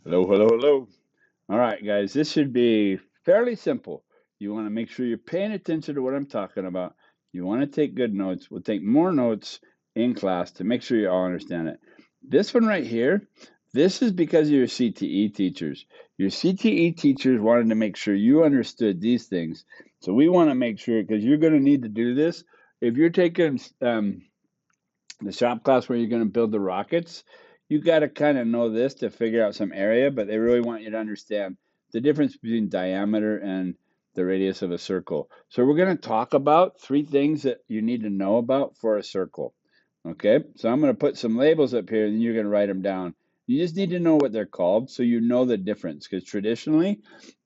Hello, hello, hello. All right, guys, this should be fairly simple. You want to make sure you're paying attention to what I'm talking about. You want to take good notes. We'll take more notes in class to make sure you all understand it. This one right here, this is because of your CTE teachers. Your CTE teachers wanted to make sure you understood these things. So we want to make sure, because you're going to need to do this. If you're taking the shop class where you're going to build the rockets, you got to kind of know this to figure out some area, but they really want you to understand the difference between diameter and the radius of a circle. So we're going to talk about three things that you need to know about for a circle. Okay, so I'm going to put some labels up here and you're going to write them down. You just need to know what they're called so you know the difference, because traditionally,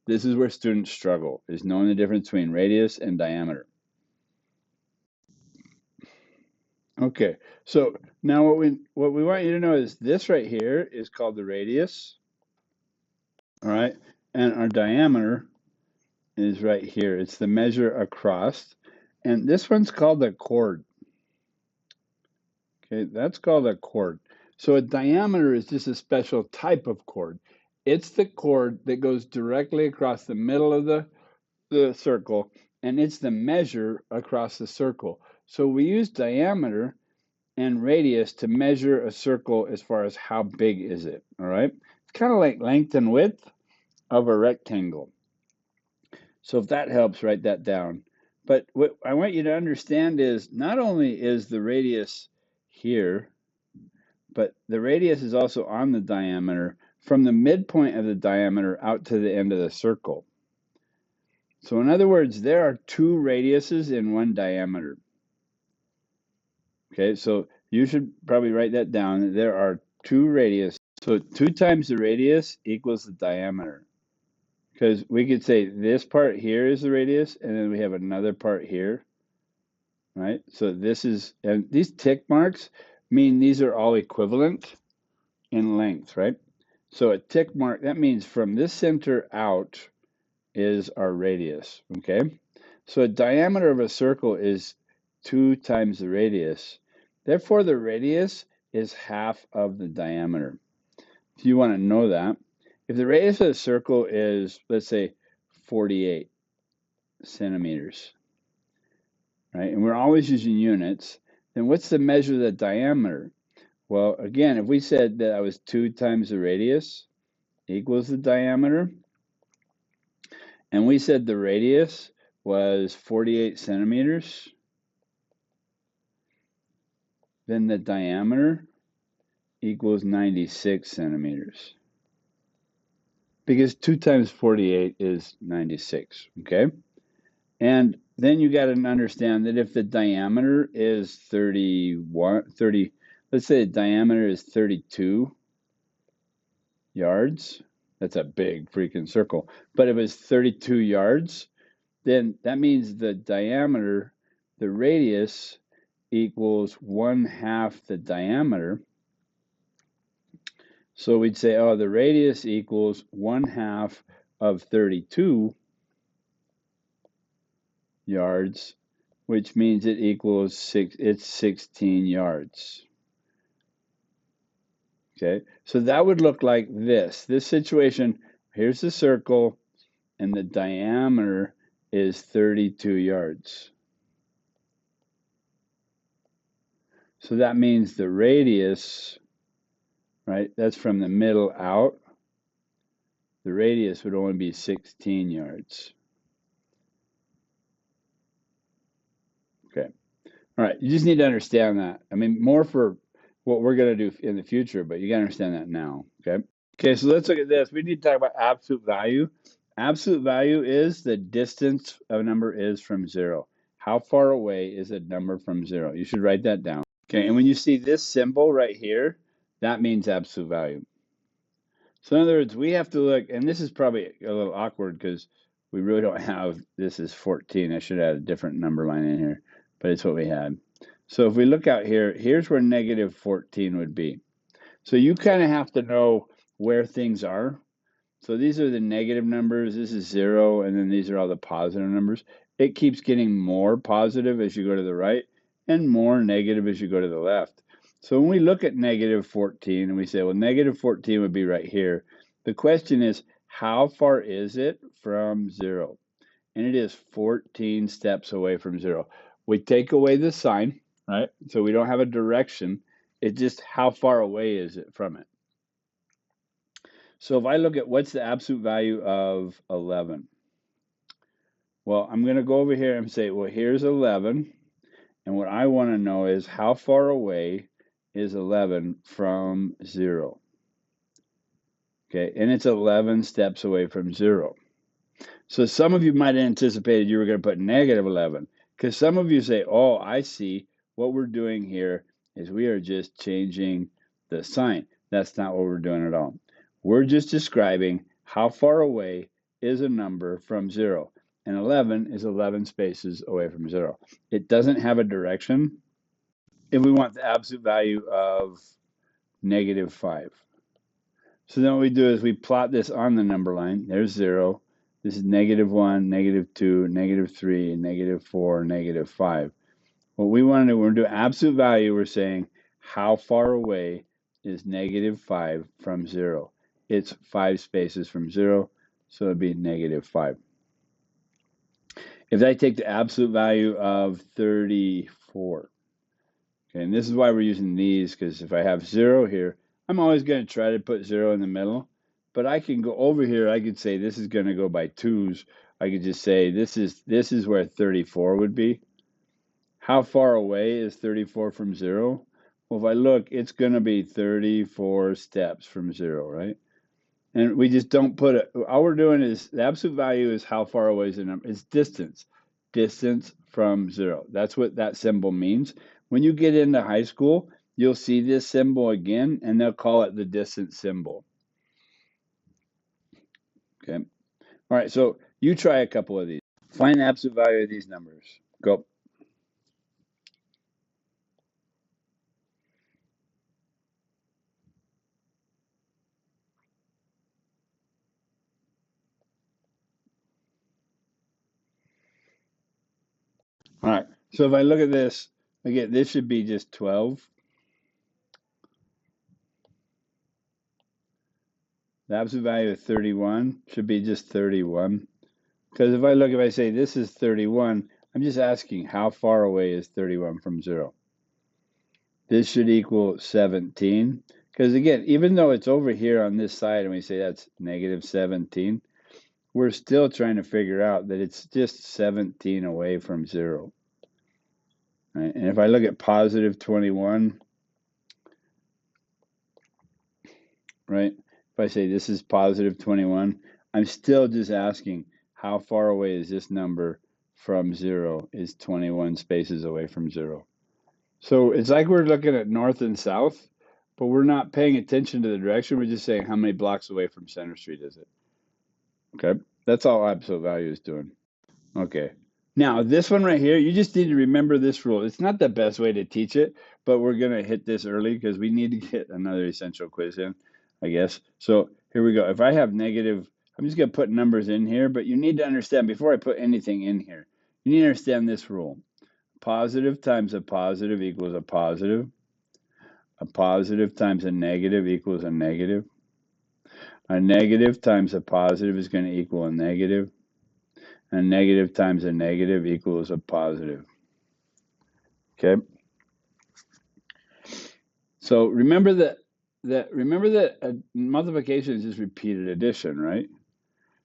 this is where students struggle, is knowing the difference between radius and diameter. Okay, so now what we want you to know is this right here is called the radius, all right? And our diameter is right here. It's the measure across. And this one's called a chord. Okay, that's called a chord. So a diameter is just a special type of chord. It's the chord that goes directly across the middle of the circle, and it's the measure across the circle. So we use diameter and radius to measure a circle as far as how big is it, all right? It's kind of like length and width of a rectangle. So if that helps, write that down. But what I want you to understand is not only is the radius here, but the radius is also on the diameter from the midpoint of the diameter out to the end of the circle. So in other words, there are two radiuses in one diameter. Okay, so you should probably write that down. There are two radius. So 2 times the radius equals the diameter. Because we could say this part here is the radius, and then we have another part here, right? So this is, and these tick marks mean these are all equivalent in length, right? So a tick mark, that means from this center out is our radius, okay? So a diameter of a circle is 2 times the radius. Therefore, the radius is half of the diameter. If you want to know that, if the radius of the circle is, let's say, 48 centimeters, right, and we're always using units, then what's the measure of the diameter? Well, again, if we said that I was 2 times the radius equals the diameter, and we said the radius was 48 centimeters, then the diameter equals 96 centimeters. Because 2 times 48 is 96, okay? And then you got to understand that if the diameter is 30, let's say the diameter is 32 yards, that's a big freaking circle. But if it's 32 yards, then that means the diameter, the radius equals 1/2 the diameter. So we'd say, oh, the radius equals 1/2 of 32 yards, which means it equals it's 16 yards. Okay, so that would look like this. This situation, here's the circle, and the diameter is 32 yards. So that means the radius, right, that's from the middle out, the radius would only be 16 yards. Okay. All right. You just need to understand that. I mean, more for what we're going to do in the future, but you got to understand that now. Okay. Okay. So let's look at this. We need to talk about absolute value. Absolute value is the distance a number is from zero. How far away is a number from zero? You should write that down. Okay. And when you see this symbol right here, that means absolute value. So in other words, we have to look, and this is probably a little awkward because we really don't have, this is 14. I should add a different number line in here, but it's what we had. So if we look out here, here's where negative 14 would be. So you kind of have to know where things are. So these are the negative numbers, this is 0, and then these are all the positive numbers. It keeps getting more positive as you go to the right and more negative as you go to the left. So when we look at negative 14 and we say, well, negative 14 would be right here, The question is, how far is it from 0? And it is 14 steps away from 0. We take away the sign, right? So we don't have a direction. It's just how far away is it from it. So if I look at what's the absolute value of 11, well, I'm going to go over here and say, well, here's 11. And what I want to know is how far away is 11 from 0? Okay, and it's 11 steps away from 0. So some of you might have anticipated you were going to put negative 11, because some of you say, oh, I see. What we're doing here is we are just changing the sign. That's not what we're doing at all. We're just describing how far away is a number from 0. And 11 is 11 spaces away from 0. It doesn't have a direction. If we want the absolute value of negative 5. So then what we do is we plot this on the number line. There's 0. This is negative 1, negative 2, negative 3, negative 4, negative 5. What we want to do, when we do absolute value, we're saying how far away is negative 5 from 0? It's 5 spaces from 0, so it'd be negative 5. If I take the absolute value of 34, okay, and this is why we're using these, because if I have 0 here, I'm always going to try to put 0 in the middle, but I can go over here. I could say this is going to go by 2's. I could just say this is where 34 would be. How far away is 34 from 0? Well, if I look, it's going to be 34 steps from 0, right? And we just don't put it. All we're doing is the absolute value is how far away is the number. It's distance from 0. That's what that symbol means. When you get into high school, you'll see this symbol again, and they'll call it the distance symbol. Okay. All right, so you try a couple of these. Find the absolute value of these numbers. Go. All right, so if I look at this, again, this should be just 12. The absolute value of 31 should be just 31. Because if I say this is 31, I'm just asking how far away is 31 from 0? This should equal 17. Because again, even though it's over here on this side and we say that's negative 17, we're still trying to figure out that it's just 17 away from 0. Right? And if I look at positive 21, right? If I say this is positive 21, I'm still just asking how far away is this number from 0? Is 21 spaces away from 0? So it's like we're looking at north and south, but we're not paying attention to the direction. We're just saying how many blocks away from Center Street is it? Okay, that's all absolute value is doing. Okay, now this one right here, you just need to remember this rule. It's not the best way to teach it, but we're going to hit this early because we need to get another essential quiz in, I guess. So here we go. If I have negative, I'm just going to put numbers in here, but you need to understand before I put anything in here, you need to understand this rule. Positive times a positive equals a positive. A positive times a negative equals a negative. A negative times a positive is going to equal a negative. A negative times a negative equals a positive. Okay. So remember that multiplication is just repeated addition, right?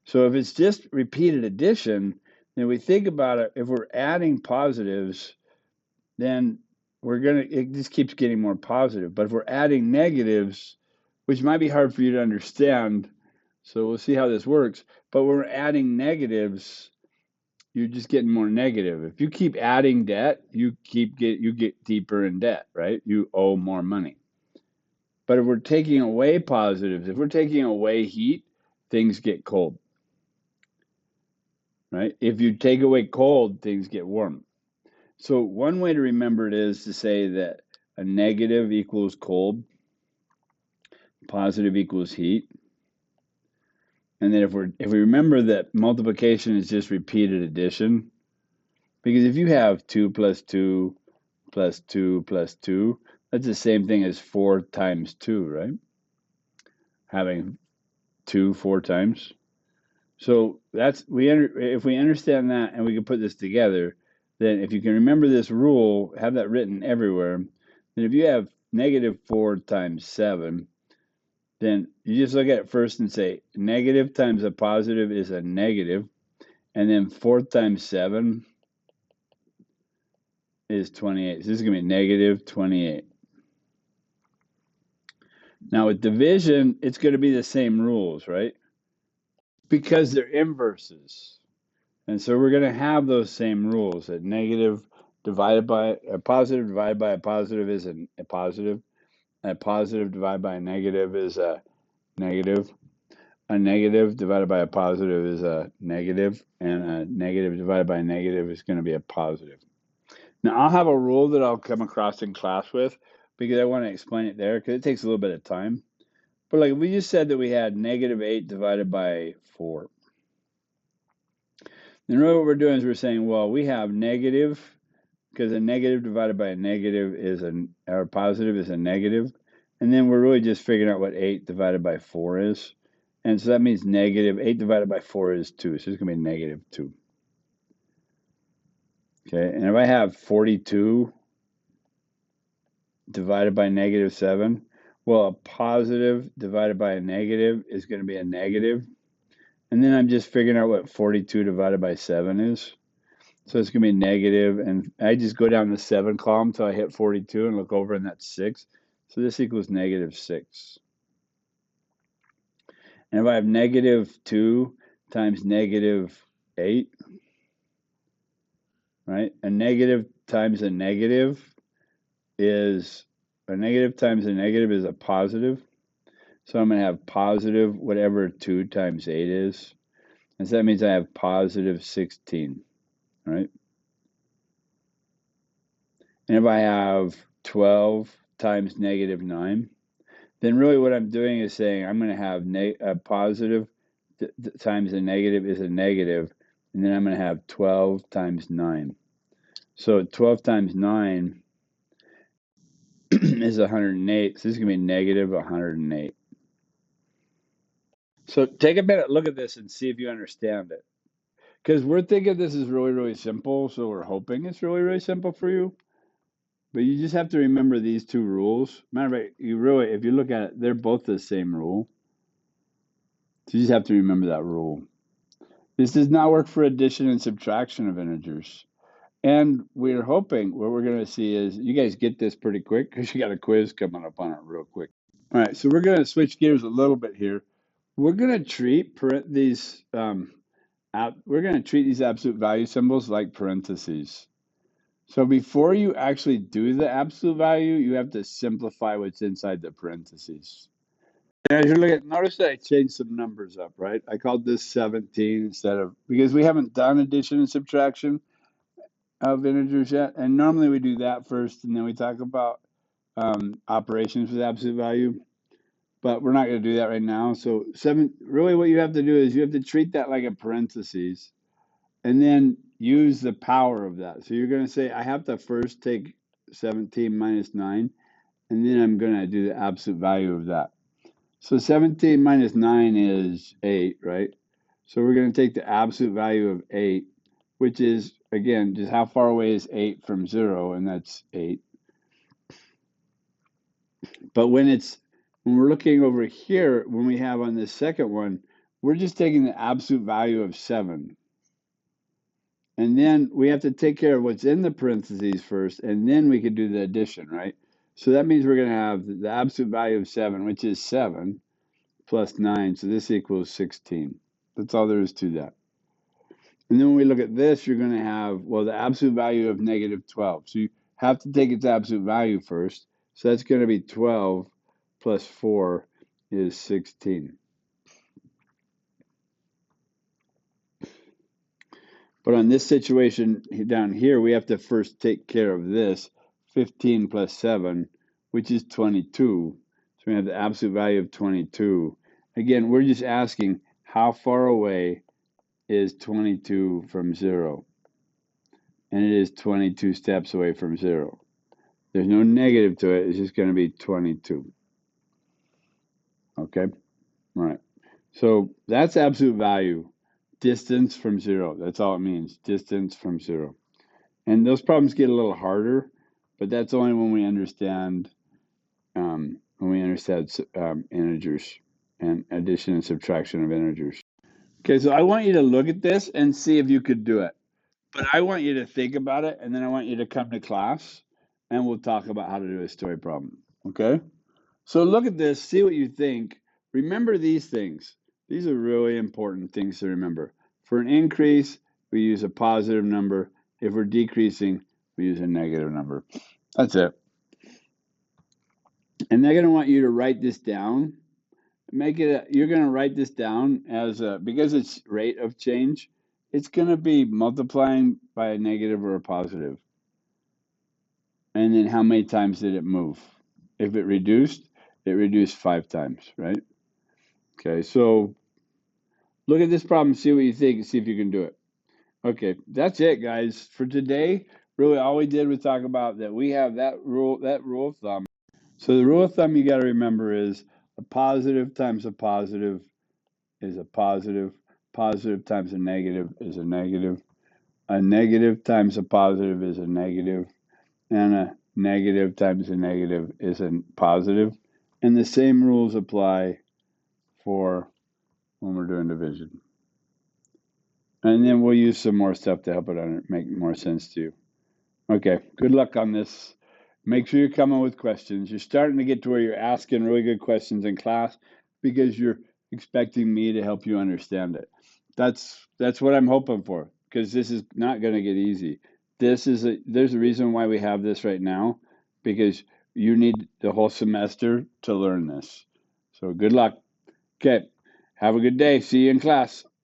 So if it's just repeated addition, then we think about it. If we're adding positives, then it just keeps getting more positive. But if we're adding negatives, which might be hard for you to understand, so we'll see how this works. But when we're adding negatives, you're just getting more negative. If you keep adding debt, you get deeper in debt, right? You owe more money. But if we're taking away positives, if we're taking away heat, things get cold, right? If you take away cold, things get warm. So one way to remember it is to say that a negative equals cold, positive equals heat. And then if we remember that multiplication is just repeated addition, because if you have 2 plus 2 plus 2 plus 2, that's the same thing as 4 times 2, right? Having 2 4 times. So that's if we understand that and we can put this together, then if you can remember this rule, have that written everywhere, then if you have negative 4 times 7, then you just look at it first and say negative times a positive is a negative, and then 4 times 7 is 28. So this is going to be negative 28. Now with division, it's going to be the same rules, right? Because they're inverses. And so we're going to have those same rules that negative divided by a positive divided by a positive is a positive. A positive divided by a negative is a negative. A negative divided by a positive is a negative. And a negative divided by a negative is going to be a positive. Now, I'll have a rule that I'll come across in class with because I want to explain it there because it takes a little bit of time. But like we just said that we had negative 8 divided by 4. Then really what we're doing is we're saying, well, we have negative, because a negative divided by a negative is or a positive is a negative. And then we're really just figuring out what 8 divided by 4 is. And so that means negative 8 divided by 4 is 2. So it's going to be negative 2. Okay, and if I have 42 divided by negative 7, well, a positive divided by a negative is going to be a negative. And then I'm just figuring out what 42 divided by 7 is. So it's going to be negative, and I just go down the 7 column until I hit 42 and look over, and that's 6. So this equals negative 6. And if I have negative 2 times negative 8, right? A negative times a negative is a negative times a negative is a positive. So I'm going to have positive whatever 2 times 8 is. And so that means I have positive 16, right? And if I have 12 times negative 9, then really what I'm doing is saying I'm going to have a positive times a negative is a negative, and then I'm going to have 12 times 9. So 12 times 9 is 108, so this is going to be negative 108. So take a minute, look at this, and see if you understand it. Because we're thinking this is really, really simple, so we're hoping it's really, really simple for you. But you just have to remember these two rules. Matter of fact, if you look at it, they're both the same rule. So you just have to remember that rule. This does not work for addition and subtraction of integers. And we're hoping what we're going to see is you guys get this pretty quick because you got a quiz coming up on it real quick. All right, so we're going to switch gears a little bit here. We're going to treat these absolute value symbols like parentheses. So before you actually do the absolute value, you have to simplify what's inside the parentheses. And as you look at, notice that I changed some numbers up, right? I called this 17 because we haven't done addition and subtraction of integers yet. And normally we do that first, and then we talk about operations with absolute value. But we're not going to do that right now. So really what you have to do is you have to treat that like a parentheses, and then use the power of that. So you're going to say, I have to first take 17 minus 9, and then I'm going to do the absolute value of that. So 17 minus 9 is 8, right? So we're going to take the absolute value of 8, which is, again, just how far away is 8 from 0, and that's 8. But when we're looking over here, when we have on this second one, we're just taking the absolute value of 7. And then we have to take care of what's in the parentheses first, and then we can do the addition, right? So that means we're going to have the absolute value of 7, which is 7, plus 9. So this equals 16. That's all there is to that. And then when we look at this, you're going to have, well, the absolute value of negative 12. So you have to take its absolute value first. So that's going to be 12 plus 4 is 16. But on this situation down here, we have to first take care of this, 15 plus 7, which is 22. So we have the absolute value of 22. Again, we're just asking how far away is 22 from 0? And it is 22 steps away from 0. There's no negative to it. It's just going to be 22. Okay? All right. So that's absolute value. Distance from zero. That's all it means. Distance from zero. And those problems get a little harder, but that's only when we understand integers and addition and subtraction of integers. Okay, so I want you to look at this and see if you could do it. But I want you to think about it, and then I want you to come to class, and we'll talk about how to do a story problem. Okay? So look at this, see what you think. Remember these things. These are really important things to remember. For an increase, we use a positive number. If we're decreasing, we use a negative number. That's it. And they're going to want you to write this down. You're going to write this down as because it's rate of change, it's going to be multiplying by a negative or a positive. And then how many times did it move? If it reduced 5 times, right? Okay, so look at this problem, see what you think, and see if you can do it. Okay, that's it, guys. For today, really all we did was talk about that we have that rule of thumb. So the rule of thumb you got to remember is a positive times a positive is a positive. Positive times a negative is a negative. A negative times a positive is a negative. And a negative times a negative is a positive. And the same rules apply for when we're doing division. And then we'll use some more stuff to help it make more sense to you. Okay, good luck on this. Make sure you're coming with questions. You're starting to get to where you're asking really good questions in class because you're expecting me to help you understand it. That's what I'm hoping for, because this is not going to get easy. There's a reason why we have this right now, because you need the whole semester to learn this. So good luck. Okay, have a good day. See you in class.